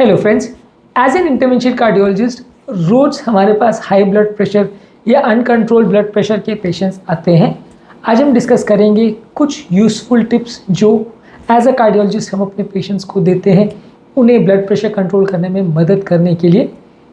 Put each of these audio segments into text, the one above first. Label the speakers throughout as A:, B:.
A: Hello friends, as an interventional cardiologist रोज़ हमारे पास हाई ब्लड प्रेशर या अनकंट्रोल्ड ब्लड प्रेशर के पेशेंट्स आते हैं। आज हम डिस्कस करेंगे कुछ यूज़फुल टिप्स जो एज अ कार्डियोलॉजिस्ट हम अपने पेशेंट्स को देते हैं उन्हें ब्लड प्रेशर कंट्रोल करने में मदद करने के लिए।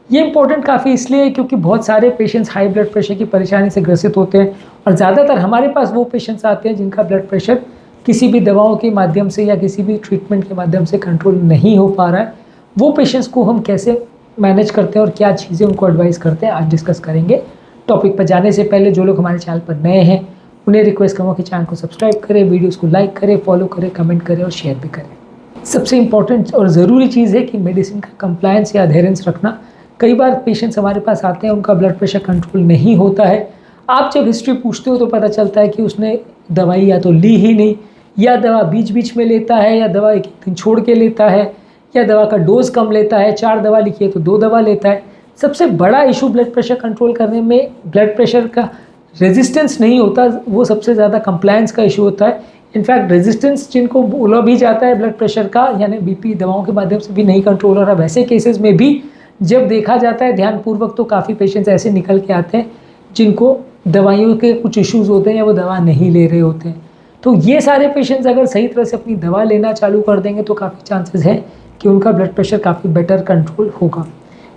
A: ये इंपॉर्टेंट काफ़ी इसलिए है क्योंकि बहुत सारे पेशेंट्स हाई ब्लड प्रेशर की परेशानी से ग्रसित होते हैं और ज़्यादातर हमारे पास वो पेशेंट्स आते हैं जिनका ब्लड प्रेशर किसी भी दवाओं के माध्यम से या किसी भी ट्रीटमेंट के माध्यम से कंट्रोल नहीं हो पा रहा है। वो पेशेंट्स को हम कैसे मैनेज करते हैं और क्या चीज़ें उनको एडवाइस करते हैं आज डिस्कस करेंगे। टॉपिक पर जाने से पहले जो लोग हमारे चैनल पर नए हैं उन्हें रिक्वेस्ट करूँगा कि चैनल को सब्सक्राइब करें, वीडियोस को लाइक करें, फॉलो करें, कमेंट करें और शेयर भी करें। सबसे इंपॉर्टेंट और ज़रूरी चीज़ है कि मेडिसिन का कंप्लायंस या अधेरेंस रखना। कई बार पेशेंट्स हमारे पास आते हैं, उनका ब्लड प्रेशर कंट्रोल नहीं होता है। आप जब हिस्ट्री पूछते हो तो पता चलता है कि उसने दवाई या तो ली ही नहीं, या दवा बीच बीच में लेता है, या दवा एक दिन छोड़ के लेता है, या दवा का डोज कम लेता है। 4 दवा लिखी है तो 2 दवा लेता है। सबसे बड़ा इशू ब्लड प्रेशर कंट्रोल करने में ब्लड प्रेशर का रेजिस्टेंस नहीं होता, वो सबसे ज़्यादा कंप्लायंस का इशू होता है। इनफैक्ट रेजिस्टेंस जिनको बोला भी जाता है ब्लड प्रेशर का, यानी बीपी दवाओं के माध्यम से भी नहीं कंट्रोल हो रहा, वैसे केसेस में भी जब देखा जाता है ध्यानपूर्वक तो काफ़ी पेशेंट्स ऐसे निकल के आते हैं जिनको दवाइयों के कुछ इश्यूज़ होते हैं या वो दवा नहीं ले रहे होते हैं। तो ये सारे पेशेंट्स अगर सही तरह से अपनी दवा लेना चालू कर देंगे तो काफ़ी चांसेस है कि उनका ब्लड प्रेशर काफ़ी बेटर कंट्रोल होगा।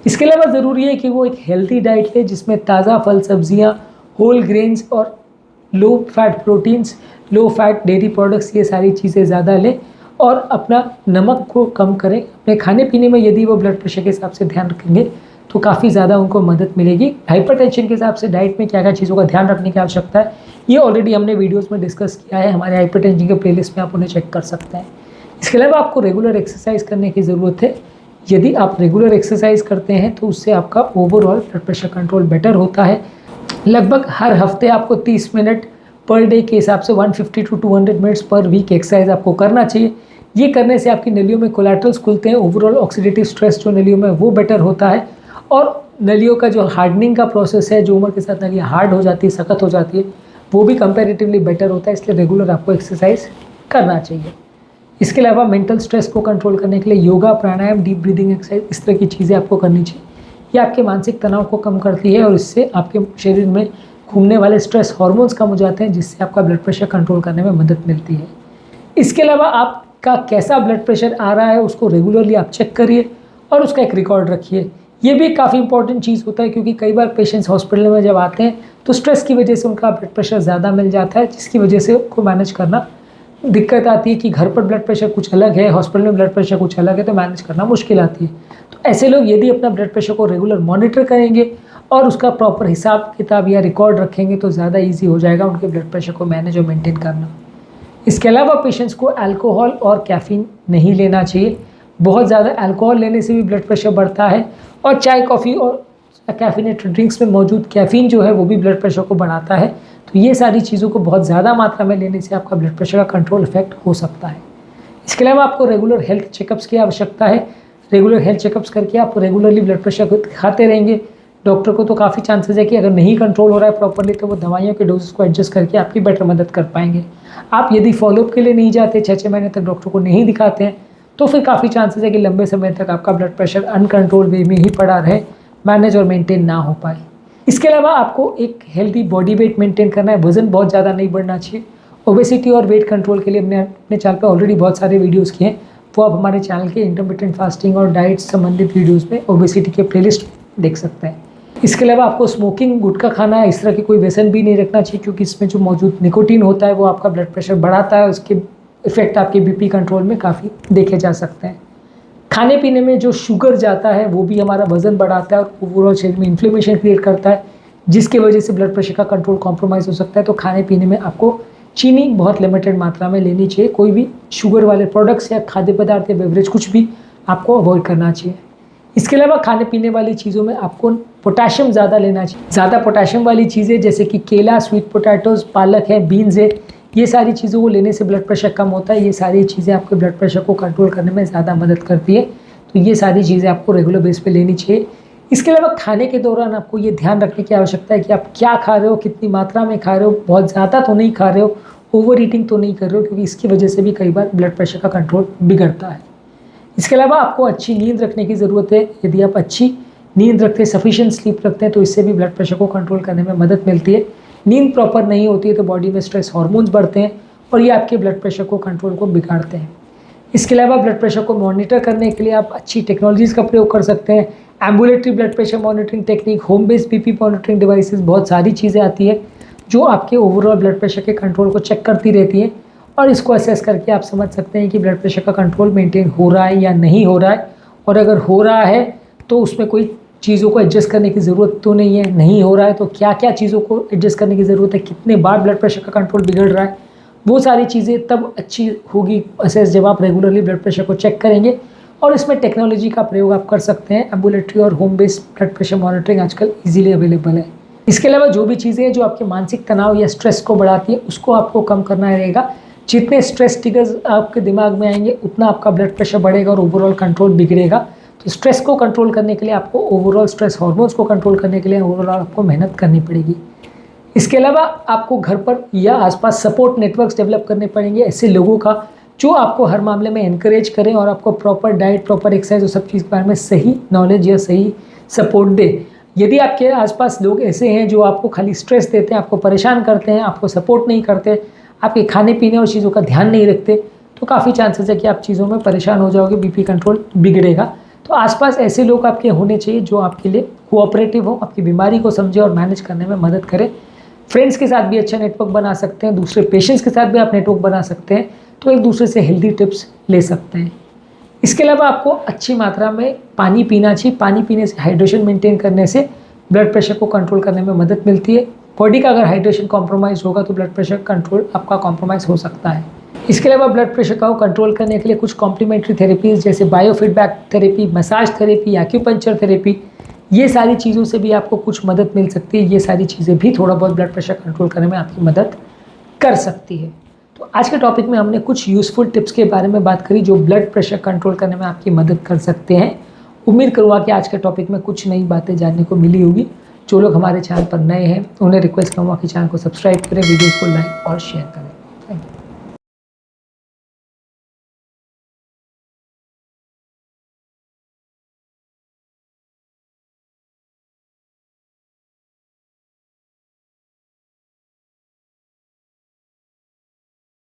A: इसके अलावा ज़रूरी है कि वो एक हेल्दी डाइट ले जिसमें ताज़ा फल सब्जियां, होल ग्रेन्स और low fat proteins, low fat dairy products, ये सारी चीज़ें ज़्यादा लें और अपना नमक को कम करें। अपने खाने पीने में यदि वो ब्लड प्रेशर के हिसाब से ध्यान रखेंगे तो काफ़ी ज़्यादा उनको मदद मिलेगी। हाइपरटेंशन के हिसाब से डाइट में क्या क्या चीज़ों का ध्यान रखने की आवश्यकता है ये ऑलरेडी हमने वीडियोस में डिस्कस किया है, हमारे हाइपरटेंशन के प्लेलिस्ट में आप उन्हें चेक कर सकते हैं। इसके अलावा आपको रेगुलर एक्सरसाइज करने की ज़रूरत है। यदि आप रेगुलर एक्सरसाइज करते हैं तो उससे आपका overall blood pressure control better होता है। लगभग हर हफ्ते आपको 30 मिनट पर डे के हिसाब से 150 to 200 मिनट्स पर वीक एक्सरसाइज आपको करना चाहिए। ये करने से आपकी नलियों में कोलैटरल्स खुलते हैं, ओवरऑल ऑक्सीडेटिव स्ट्रेस जो नलियों में वो बेटर होता है और नलियों का जो हार्डनिंग का प्रोसेस है, जो उम्र के साथ नलियाँ हार्ड हो जाती है, सख्त हो जाती है, वो भी कंपैरेटिवली बेटर होता है। इसलिए रेगुलर आपको एक्सरसाइज करना चाहिए। इसके अलावा मेंटल स्ट्रेस को कंट्रोल करने के लिए योगा, प्राणायाम, डीप ब्रीदिंग एक्सरसाइज, इस तरह की चीज़ें आपको करनी चाहिए। ये आपके मानसिक तनाव को कम करती है और इससे आपके शरीर में घूमने वाले स्ट्रेस हार्मोन्स कम हो जाते हैं जिससे आपका ब्लड प्रेशर कंट्रोल करने में मदद मिलती है। इसके अलावा आपका कैसा ब्लड प्रेशर आ रहा है उसको रेगुलरली आप चेक करिए और उसका एक रिकॉर्ड रखिए। ये भी काफ़ी इंपॉर्टेंट चीज़ होता है क्योंकि कई बार पेशेंट्स हॉस्पिटल में जब आते हैं तो स्ट्रेस की वजह से उनका ब्लड प्रेशर ज़्यादा मिल जाता है, जिसकी वजह से उनको मैनेज करना दिक्कत आती है कि घर पर ब्लड प्रेशर कुछ अलग है, हॉस्पिटल में ब्लड प्रेशर कुछ अलग है, तो मैनेज करना मुश्किल आती है। तो ऐसे लोग यदि अपना ब्लड प्रेशर को रेगुलर मॉनिटर करेंगे और उसका प्रॉपर हिसाब किताब या रिकॉर्ड रखेंगे तो ज़्यादा ईजी हो जाएगा उनके ब्लड प्रेशर को मैनेज और मेंटेन करना। इसके अलावा पेशेंट्स को अल्कोहल और कैफ़ीन नहीं लेना चाहिए। बहुत ज़्यादा अल्कोहल लेने से भी ब्लड प्रेशर बढ़ता है और चाय, कॉफ़ी और कैफीनेटेड ड्रिंक्स में मौजूद कैफ़ीन जो है वो भी ब्लड प्रेशर को बढ़ाता है। तो ये सारी चीज़ों को बहुत ज़्यादा मात्रा में लेने से आपका ब्लड प्रेशर का कंट्रोल इफेक्ट हो सकता है। इसके अलावा आपको रेगुलर हेल्थ चेकअप्स की आवश्यकता है। रेगुलर हेल्थ चेकअप्स करके आप रेगुलरली ब्लड प्रेशर को खाते रहेंगे। डॉक्टर को तो काफ़ी चांसेस है कि अगर नहीं कंट्रोल हो रहा है प्रॉपरली तो वो दवाइयों के डोजेस को एडजस्ट करके आपकी बेटर मदद कर पाएंगे। आप यदि फॉलोअप के लिए नहीं जाते, 6 महीने तक डॉक्टर को नहीं दिखाते हैं, तो फिर काफ़ी चांसेस है कि लंबे समय तक आपका ब्लड प्रेशर अनकंट्रोल वे में ही पड़ा रहे, मैनेज और मेंटेन ना हो पाए। इसके अलावा आपको एक हेल्दी बॉडी वेट मेंटेन करना है। वज़न बहुत ज़्यादा नहीं बढ़ना चाहिए। ओबेसिटी और वेट कंट्रोल के लिए हमने अपने चैनल पर ऑलरेडी बहुत सारे वीडियोस किए हैं, वो आप हमारे चैनल के इंटरमिटेंट फास्टिंग और डाइट संबंधित वीडियोस में ओबेसिटी के प्लेलिस्ट देख सकते हैं। इसके अलावा आपको स्मोकिंग, गुटखा खाना है, इस तरह की कोई व्यसन भी नहीं रखना चाहिए क्योंकि इसमें जो मौजूद निकोटीन होता है वो आपका ब्लड प्रेशर बढ़ाता है। उसके इफेक्ट आपके बीपी कंट्रोल में काफ़ी देखे जा सकते हैं। खाने पीने में जो शुगर जाता है वो भी हमारा वज़न बढ़ाता है और ओवरऑल शरीर में इन्फ्लेमेशन क्रिएट करता है, जिसकी वजह से ब्लड प्रेशर का कंट्रोल कॉम्प्रोमाइज़ हो सकता है। तो खाने पीने में आपको चीनी बहुत लिमिटेड मात्रा में लेनी चाहिए। कोई भी शुगर वाले प्रोडक्ट्स या खाद्य पदार्थ या बेवरेज कुछ भी आपको अवॉइड करना चाहिए। इसके अलावा खाने पीने वाली चीज़ों में आपको पोटेशियम ज़्यादा लेना चाहिए। ज़्यादा पोटेशियम वाली चीज़ें जैसे कि केला, स्वीट पोटैटोज़, पालक है, बीन्स है, ये सारी चीज़ों को लेने से ब्लड प्रेशर कम होता है। ये सारी चीज़ें आपके ब्लड प्रेशर को कंट्रोल करने में ज़्यादा मदद करती है। तो ये सारी चीज़ें आपको रेगुलर बेस पे लेनी चाहिए। इसके अलावा खाने के दौरान आपको ये ध्यान रखने की आवश्यकता है कि आप क्या खा रहे हो, कितनी मात्रा में खा रहे हो, बहुत ज़्यादा तो नहीं खा रहे हो, ओवर ईटिंग तो नहीं कर रहे हो, क्योंकि इसकी वजह से भी कई बार ब्लड प्रेशर का कंट्रोल बिगड़ता है। इसके अलावा आपको अच्छी नींद रखने की ज़रूरत है। यदि आप अच्छी नींद रखते हैं, सफिशिएंट स्लीप रखते हैं, तो इससे भी ब्लड प्रेशर को कंट्रोल करने में मदद मिलती है। नींद प्रॉपर नहीं होती है तो बॉडी में स्ट्रेस हार्मोन्स बढ़ते हैं और ये आपके ब्लड प्रेशर को कंट्रोल को बिगाड़ते हैं। इसके अलावा ब्लड प्रेशर को मॉनिटर करने के लिए आप अच्छी टेक्नोलॉजीज़ का प्रयोग कर सकते हैं। Ambulatory blood pressure monitoring technique, home based BP monitoring devices, बहुत सारी चीज़ें आती है जो आपके ओवरऑल ब्लड प्रेशर के कंट्रोल को चेक करती रहती है और इसको असेस करके आप समझ सकते हैं कि ब्लड प्रेशर का कंट्रोल मेंटेन हो रहा है या नहीं हो रहा है, और अगर हो रहा है तो उसमें कोई चीज़ों को एडजस्ट करने की ज़रूरत तो नहीं है, नहीं हो रहा है तो क्या क्या चीज़ों को एडजस्ट करने की ज़रूरत है, कितने बार ब्लड प्रेशर का कंट्रोल बिगड़ रहा है। वो सारी चीज़ें तब अच्छी होगी असेस जब आप रेगुलरली ब्लड प्रेशर को चेक करेंगे, और इसमें टेक्नोलॉजी का प्रयोग आप कर सकते हैं। एम्बुलेटरी और home based blood pressure monitoring आजकल ईजिली अवेलेबल है। इसके अलावा जो भी चीज़ें हैं जो आपके मानसिक तनाव या स्ट्रेस को बढ़ाती है उसको आपको कम करना रहेगा। जितने स्ट्रेस ट्रिगर्स आपके दिमाग में आएंगे उतना आपका ब्लड प्रेशर बढ़ेगा और ओवरऑल कंट्रोल बिगड़ेगा। तो स्ट्रेस को कंट्रोल करने के लिए आपको ओवरऑल स्ट्रेस हार्मोन्स को कंट्रोल करने के लिए ओवरऑल आपको मेहनत करनी पड़ेगी। इसके अलावा आपको घर पर या आसपास सपोर्ट नेटवर्क्स डेवलप करने पड़ेंगे, ऐसे लोगों का जो आपको हर मामले में एनकरेज करें और आपको प्रॉपर डाइट, प्रॉपर एक्सरसाइज और सब चीज़ के बारे में सही नॉलेज या सही सपोर्ट दे। यदि आपके आसपास लोग ऐसे हैं जो आपको खाली स्ट्रेस देते हैं, आपको परेशान करते हैं, आपको सपोर्ट नहीं करते, आपके खाने पीने और चीज़ों का ध्यान नहीं रखते, तो काफ़ी चांसेस है कि आप चीज़ों में परेशान हो जाओगे, बीपी कंट्रोल बिगड़ेगा। तो आसपास ऐसे लोग आपके होने चाहिए जो आपके लिए कोऑपरेटिव हो, आपकी बीमारी को समझे और मैनेज करने में मदद करें। फ्रेंड्स के साथ भी अच्छा नेटवर्क बना सकते हैं, दूसरे पेशेंट्स के साथ भी आप नेटवर्क बना सकते हैं, तो एक दूसरे से हेल्दी टिप्स ले सकते हैं। इसके अलावा आपको अच्छी मात्रा में पानी पीना चाहिए। पानी पीने से, हाइड्रेशन मेंटेन करने से ब्लड प्रेशर को कंट्रोल करने में मदद मिलती है। बॉडी का अगर हाइड्रेशन कॉम्प्रोमाइज़ होगा तो ब्लड प्रेशर कंट्रोल आपका कॉम्प्रोमाइज़ हो सकता है। इसके अलावा ब्लड प्रेशर को कंट्रोल करने के लिए कुछ कॉम्प्लीमेंट्री थेरेपीज़ जैसे biofeedback therapy, massage therapy, acupuncture therapy, ये सारी चीज़ों से भी आपको कुछ मदद मिल सकती है। ये सारी चीज़ें भी थोड़ा बहुत ब्लड प्रेशर कंट्रोल करने में आपकी मदद कर सकती है। तो आज के टॉपिक में हमने कुछ यूज़फुल टिप्स के बारे में बात करी जो ब्लड प्रेशर कंट्रोल करने में आपकी मदद कर सकते हैं। उम्मीद करूँगा कि आज के टॉपिक में कुछ नई बातें जानने को मिली होगी। जो लोग हमारे चैनल पर नए हैं उन्हें रिक्वेस्ट करूँगा कि चैनल को सब्सक्राइब करें, वीडियोज़ को लाइक और शेयर करें।